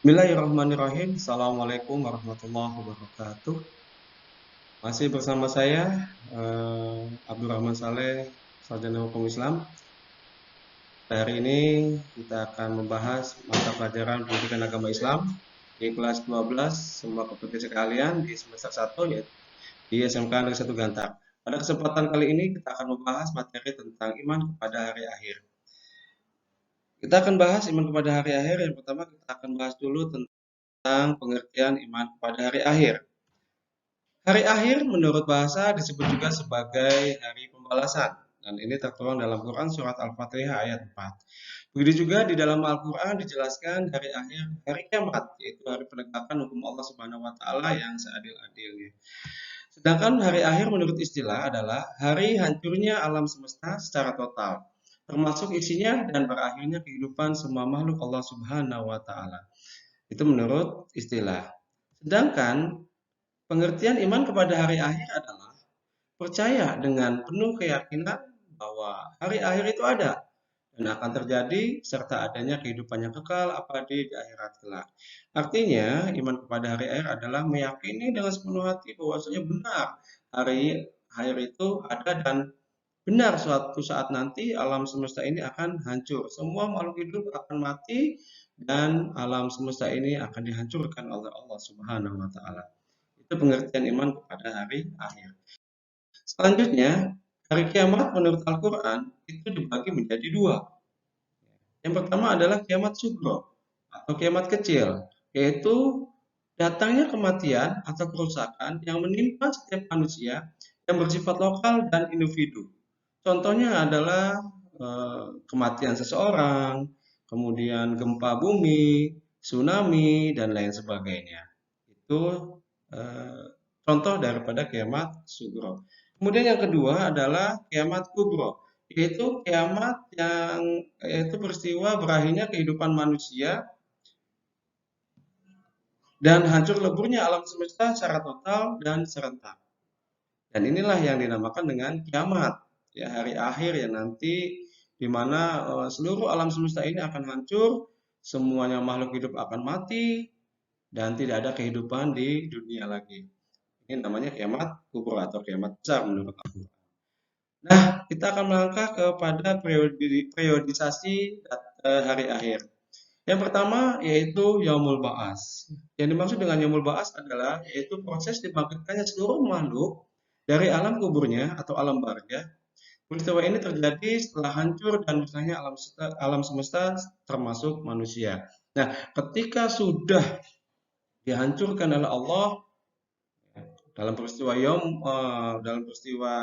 Bismillahirrahmanirrahim. Assalamualaikum warahmatullahi wabarakatuh. Masih bersama saya Abdurrahman Saleh, Sarjana Hukum Islam. Hari ini kita akan membahas mata pelajaran Pendidikan Agama Islam di kelas 12 semua peserta sekalian di semester 1 yaitu di SMK Negeri 1 Gantar. Pada kesempatan kali ini kita akan membahas materi tentang iman kepada hari akhir. Kita akan bahas iman kepada hari akhir. Yang pertama kita akan bahas dulu tentang pengertian iman kepada hari akhir. Hari akhir menurut bahasa disebut juga sebagai hari pembalasan. Dan ini tertuang dalam Quran surat Al-Fatihah ayat 4. Begitu juga di dalam Al-Quran dijelaskan hari akhir, hari kiamat, yaitu hari penegakan hukum Allah Subhanahu wa Ta'ala yang seadil-adilnya. Sedangkan hari akhir menurut istilah adalah hari hancurnya alam semesta secara total, termasuk isinya dan berakhirnya kehidupan semua makhluk Allah Subhanahu wa Ta'ala. Itu menurut istilah. Sedangkan pengertian iman kepada hari akhir adalah percaya dengan penuh keyakinan bahwa hari akhir itu ada dan akan terjadi serta adanya kehidupan yang kekal abadi di akhirat kelak. Artinya, iman kepada hari akhir adalah meyakini dengan sepenuh hati bahwasanya benar hari akhir itu ada dan benar suatu saat nanti alam semesta ini akan hancur. Semua makhluk hidup akan mati dan alam semesta ini akan dihancurkan oleh Allah Subhanahu wa Ta'ala. Itu pengertian iman kepada hari akhir. Selanjutnya, hari kiamat menurut Al-Quran itu dibagi menjadi dua. Yang pertama adalah kiamat sugro atau kiamat kecil, yaitu datangnya kematian atau kerusakan yang menimpa setiap manusia yang bersifat lokal dan individu. Contohnya adalah kematian seseorang, kemudian gempa bumi, tsunami, dan lain sebagainya. Itu eh, contoh daripada kiamat sugro. Kemudian yang kedua adalah kiamat kubro, yaitu kiamat yaitu peristiwa berakhirnya kehidupan manusia dan hancur leburnya alam semesta secara total dan serentak. Dan inilah yang dinamakan dengan kiamat, ya hari akhir yang nanti di mana seluruh alam semesta ini akan hancur, semuanya makhluk hidup akan mati dan tidak ada kehidupan di dunia lagi. Ini namanya kiamat kubur atau kiamat besar menurut aku. Nah, kita akan melangkah kepada periodisasi hari akhir. Yang pertama yaitu Yaumul Ba'as. Yang dimaksud dengan Yaumul Ba'as adalah yaitu proses dibangkitkannya seluruh makhluk dari alam kuburnya atau alam barzah. Peristiwa ini terjadi setelah hancur dan musnahnya alam semesta termasuk manusia. Nah, ketika sudah dihancurkan oleh Allah dalam peristiwa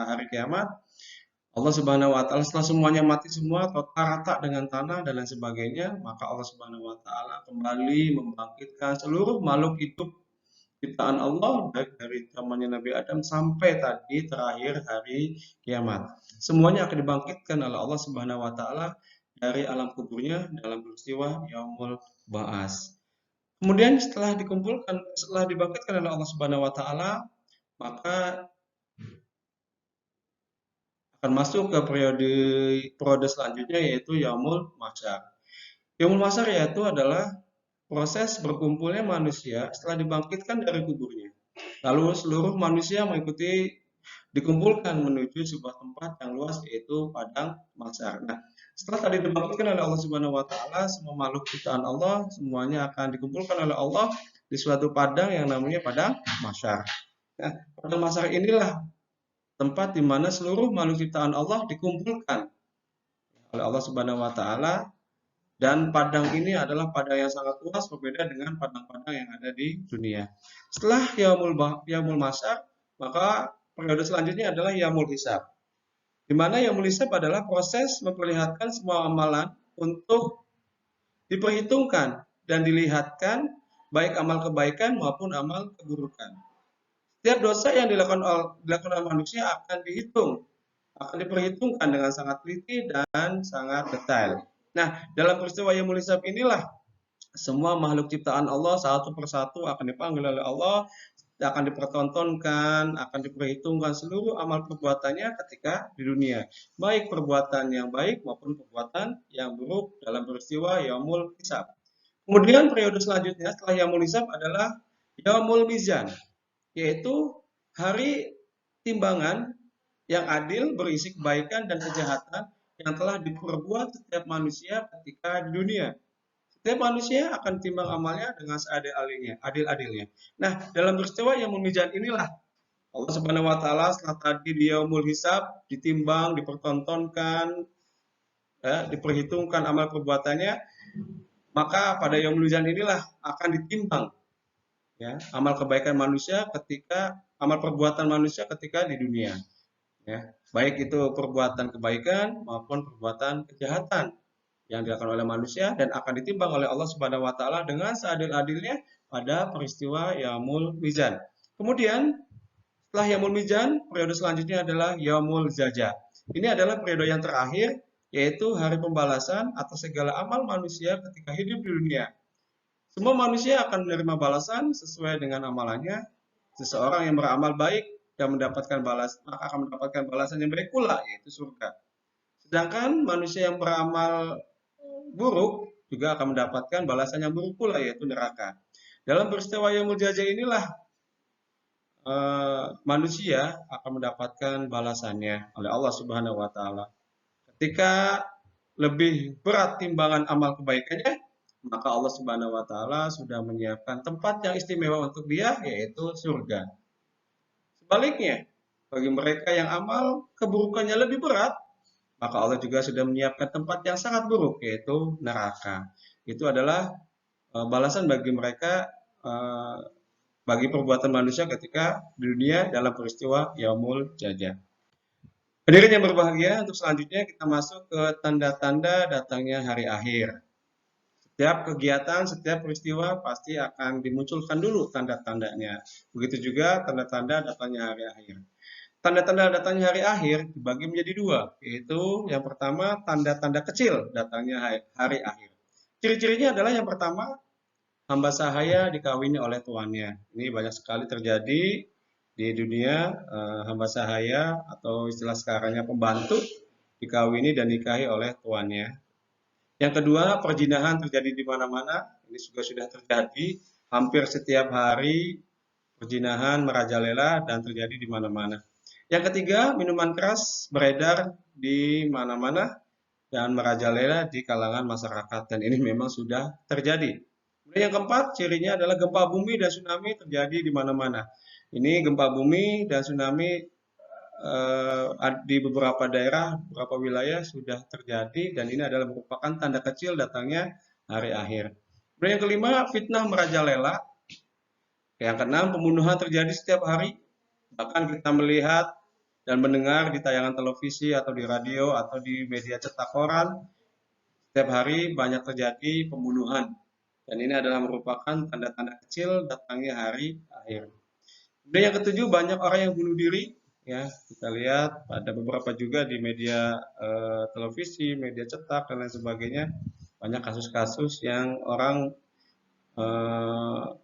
hari kiamat, Allah Subhanahu wa taala setelah semuanya mati semua total rata dengan tanah dan lain sebagainya, maka Allah Subhanahu wa taala kembali membangkitkan seluruh makhluk hidup ciptaan Allah baik dari zamannya Nabi Adam sampai tadi terakhir hari kiamat. Semuanya akan dibangkitkan oleh Allah Subhanahu wa taala dari alam kuburnya dalam peristiwa Yaumul Ba'as. Kemudian setelah dibangkitkan oleh Allah Subhanahu wa taala, maka akan masuk ke periode selanjutnya yaitu Yaumul Mahsyar. Yaumul Mahsyar yaitu adalah proses berkumpulnya manusia setelah dibangkitkan dari kuburnya. Lalu seluruh manusia dikumpulkan menuju sebuah tempat yang luas yaitu padang mahsyar. Nah, setelah tadi dibangkitkan oleh Allah Subhanahu wa taala, semua makhluk ciptaan Allah semuanya akan dikumpulkan oleh Allah di suatu padang yang namanya padang mahsyar. Nah, padang mahsyar inilah tempat di mana seluruh makhluk ciptaan Allah dikumpulkan oleh Allah Subhanahu wa taala dan padang ini adalah padang yang sangat luas berbeda dengan padang-padang yang ada di dunia. Setelah Yaumul Mahsyar, maka periode selanjutnya adalah Yaumul Hisab. Di mana Yaumul Hisab adalah proses memperlihatkan semua amalan untuk diperhitungkan dan dilihatkan baik amal kebaikan maupun amal keburukan. Setiap dosa yang dilakukan oleh manusia akan diperhitungkan dengan sangat teliti dan sangat detail. Nah, dalam peristiwa Yaumul Hisab inilah semua makhluk ciptaan Allah satu persatu akan dipanggil oleh Allah, akan dipertontonkan, akan diperhitungkan seluruh amal perbuatannya ketika di dunia, baik perbuatan yang baik maupun perbuatan yang buruk dalam peristiwa Yaumul Hisab. Kemudian periode selanjutnya setelah Yaumul Hisab adalah Yaumul Mizan, yaitu hari timbangan yang adil berisi kebaikan dan kejahatan yang telah diperbuat setiap manusia ketika di dunia. Setiap manusia akan timbang amalnya dengan seadil-adilnya, adil-adilnya. Nah, dalam peristiwa yang memijat inilah Allah Subhanahu wa taala setelah tadi di yaumul hisab ditimbang, dipertontonkan, diperhitungkan amal perbuatannya, maka pada yaumul mizan inilah akan ditimbang ya, amal kebaikan manusia ketika amal perbuatan manusia ketika di dunia ya. Baik itu perbuatan kebaikan maupun perbuatan kejahatan yang dilakukan oleh manusia dan akan ditimbang oleh Allah Subhanahu wa taala dengan seadil-adilnya pada peristiwa Yaumul Mizan. Kemudian setelah Yaumul Mizan, periode selanjutnya adalah Yaumul Zaja. Ini adalah periode yang terakhir yaitu hari pembalasan atas segala amal manusia ketika hidup di dunia. Semua manusia akan menerima balasan sesuai dengan amalannya. Seseorang yang beramal baik dan mendapatkan maka akan mendapatkan balasan yang baik pula, yaitu surga. Sedangkan manusia yang beramal buruk juga akan mendapatkan balasan yang buruk pula, yaitu neraka. Dalam peristiwa yang Jajah inilah manusia akan mendapatkan balasannya oleh Allah Subhanahu wa taala. Ketika lebih berat timbangan amal kebaikannya, maka Allah Subhanahu wa taala sudah menyiapkan tempat yang istimewa untuk dia, yaitu surga. Sebaliknya, bagi mereka yang amal keburukannya lebih berat, maka Allah juga sudah menyiapkan tempat yang sangat buruk, yaitu neraka. Itu adalah balasan bagi mereka, bagi perbuatan manusia ketika di dunia dalam peristiwa Yaumul Jajah. Hadirin yang berbahagia, untuk selanjutnya kita masuk ke tanda-tanda datangnya hari akhir. Setiap kegiatan, setiap peristiwa pasti akan dimunculkan dulu tanda-tandanya. Begitu juga tanda-tanda datangnya hari akhir. Tanda-tanda datangnya hari akhir dibagi menjadi dua, yaitu yang pertama tanda-tanda kecil datangnya hari akhir. Ciri-cirinya adalah yang pertama, hamba sahaya dikawini oleh tuannya. Ini banyak sekali terjadi di dunia, hamba sahaya atau istilah sekarangnya pembantu dikawini dan nikahi oleh tuannya. Yang kedua, perzinahan terjadi di mana-mana. Ini juga sudah terjadi hampir setiap hari, perzinahan merajalela dan terjadi di mana-mana. Yang ketiga, minuman keras beredar di mana-mana dan merajalela di kalangan masyarakat dan ini memang sudah terjadi. Kemudian yang keempat, cirinya adalah gempa bumi dan tsunami terjadi di mana-mana. Ini gempa bumi dan tsunami di beberapa daerah, beberapa wilayah sudah terjadi dan ini adalah merupakan tanda kecil datangnya hari akhir. Kemudian yang kelima, fitnah merajalela. Yang keenam, pembunuhan terjadi setiap hari. Bahkan kita melihat dan mendengar di tayangan televisi atau di radio atau di media cetak koran, setiap hari banyak terjadi pembunuhan. Dan ini adalah merupakan tanda-tanda kecil datangnya hari akhir. Kemudian yang ketujuh, banyak orang yang bunuh diri. Ya, kita lihat ada beberapa juga di media televisi, media cetak dan lain sebagainya. Banyak kasus-kasus yang orang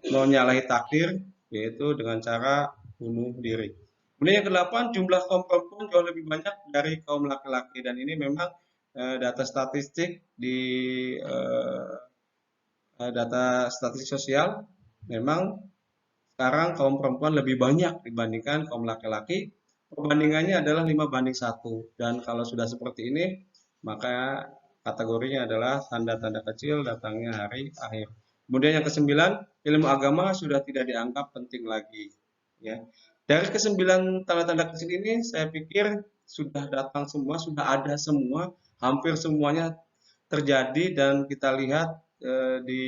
menyalahi takdir, yaitu dengan cara bunuh diri. Kemudian yang kedelapan, jumlah kaum perempuan jauh lebih banyak dari kaum laki-laki dan ini memang data statistik di data statistik sosial memang sekarang kaum perempuan lebih banyak dibandingkan kaum laki-laki. Perbandingannya adalah 5:1 dan kalau sudah seperti ini maka kategorinya adalah tanda-tanda kecil datangnya hari akhir. Kemudian yang kesembilan, ilmu agama sudah tidak dianggap penting lagi. Ya. Dari kesembilan tanda-tanda kecil ini saya pikir sudah datang semua, sudah ada semua, hampir semuanya terjadi dan kita lihat di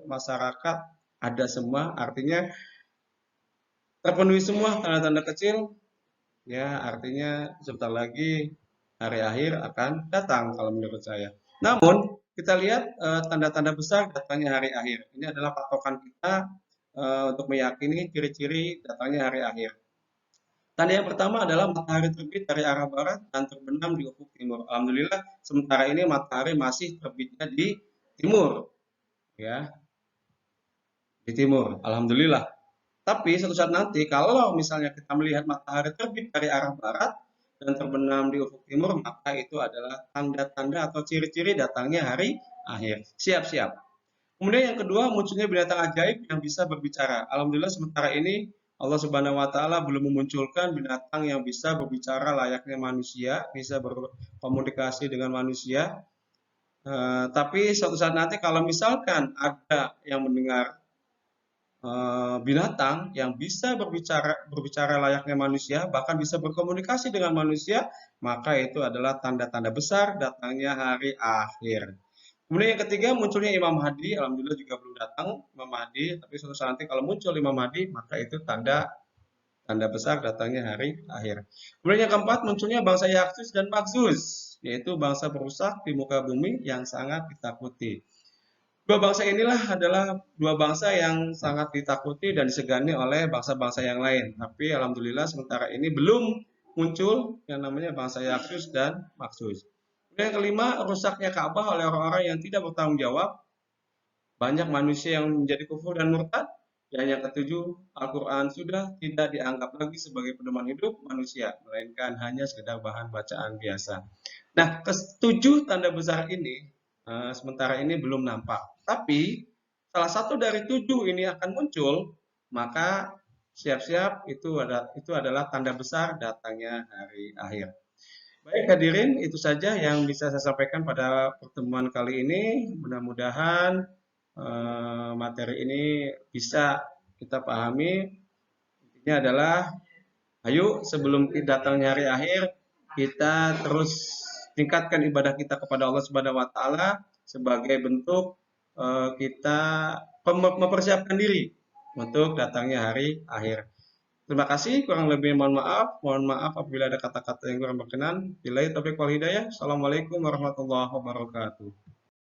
masyarakat ada semua, artinya terpenuhi semua tanda-tanda kecil, ya artinya sebentar lagi hari akhir akan datang kalau menurut saya. Namun kita lihat tanda-tanda besar datangnya hari akhir. Ini adalah patokan kita untuk meyakini ciri-ciri datangnya hari akhir. Tanda yang pertama adalah matahari terbit dari arah barat dan terbenam di ufuk timur. Alhamdulillah sementara ini matahari masih terbitnya di timur, ya di timur. Alhamdulillah. Tapi suatu saat nanti kalau misalnya kita melihat matahari terbit dari arah barat dan terbenam di ufuk timur, maka itu adalah tanda-tanda atau ciri-ciri datangnya hari akhir. Siap-siap. Kemudian yang kedua, munculnya binatang ajaib yang bisa berbicara. Alhamdulillah sementara ini Allah Subhanahu wa taala belum memunculkan binatang yang bisa berbicara layaknya manusia, bisa berkomunikasi dengan manusia. Tapi suatu saat nanti kalau misalkan ada yang mendengar binatang yang bisa berbicara layaknya manusia, bahkan bisa berkomunikasi dengan manusia, maka itu adalah tanda-tanda besar datangnya hari akhir. Kemudian yang ketiga, munculnya Imam Mahdi. Alhamdulillah juga belum datang Imam Mahdi, tapi suatu saat nanti kalau muncul Imam Mahdi, maka itu tanda tanda besar datangnya hari akhir. Kemudian yang keempat, munculnya bangsa Yaksus dan Maksus, yaitu bangsa perusak di muka bumi yang sangat ditakuti. Dua bangsa inilah adalah dua bangsa yang sangat ditakuti dan disegani oleh bangsa-bangsa yang lain. Tapi alhamdulillah sementara ini belum muncul yang namanya bangsa Yaksus dan Maksus. Kemudian yang kelima, rusaknya Ka'bah oleh orang-orang yang tidak bertanggung jawab. Banyak manusia yang menjadi kufur dan murtad. Dan yang ketujuh, Al-Quran sudah tidak dianggap lagi sebagai pedoman hidup manusia, melainkan hanya sekedar bahan bacaan biasa. Nah, ketujuh tanda besar ini sementara ini belum nampak. Tapi salah satu dari tujuh ini akan muncul, maka siap-siap itu adalah tanda besar datangnya hari akhir. Baik hadirin, itu saja yang bisa saya sampaikan pada pertemuan kali ini. Mudah-mudahan materi ini bisa kita pahami. Intinya adalah, ayo sebelum datangnya hari akhir, kita terus tingkatkan ibadah kita kepada Allah Subhanahu wa taala sebagai bentuk kita mempersiapkan diri untuk datangnya hari akhir. Terima kasih, kurang lebih mohon maaf. Mohon maaf apabila ada kata-kata yang kurang berkenan. Billahi taufiq wal hidayah. Assalamualaikum warahmatullahi wabarakatuh.